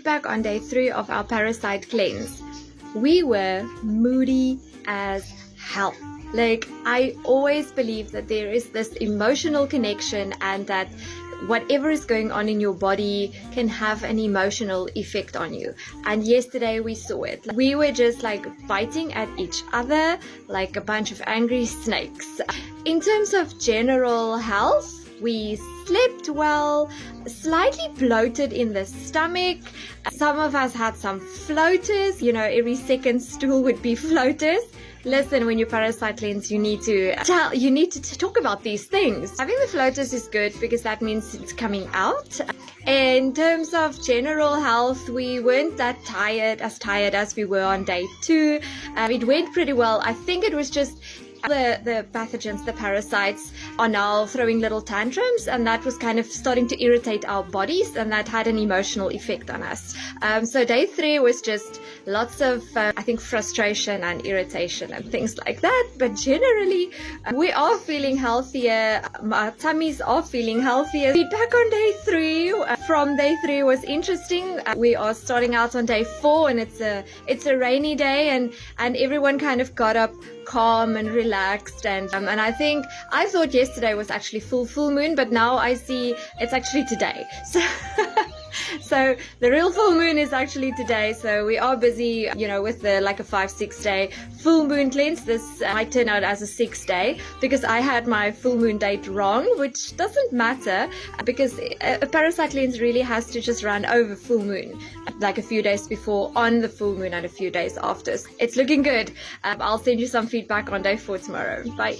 Back on day 3 of our Parasite cleanse, we were moody as hell. Like, I always believe that there is this emotional connection and that whatever is going on in your body can have an emotional effect on you. And yesterday we saw it. We were just like biting at each other like a bunch of angry snakes. In terms of general health, we slept well, slightly bloated in the stomach. Some of us had some floaters. You know, every second stool would be floaters. Listen, when you parasite cleanse, you need to talk about these things. Having the floaters is good because that means it's coming out. In terms of general health, we weren't that tired as we were on day 2. It went pretty well. I think it was just the pathogens, the parasites, are now throwing little tantrums, and that was kind of starting to irritate our bodies, and that had an emotional effect on us. So day 3 was just lots of I think frustration and irritation and things like that, but generally we are feeling healthier. Our tummies are feeling healthier. Feedback on day 3 from day 3 was interesting. We are starting out on day 4, and it's a rainy day, and everyone kind of got up calm and relaxed, and I thought yesterday was actually full moon, but now I see it's actually today. So the real full moon is actually today. So we are busy, with the like a 5-6 day full moon cleanse. This might turn out as a 6th day because I had my full moon date wrong, which doesn't matter because a parasite cleanse really has to just run over full moon, like a few days before, on the full moon, and a few days after. It's looking good. I'll send you some feedback on day 4 tomorrow. Bye.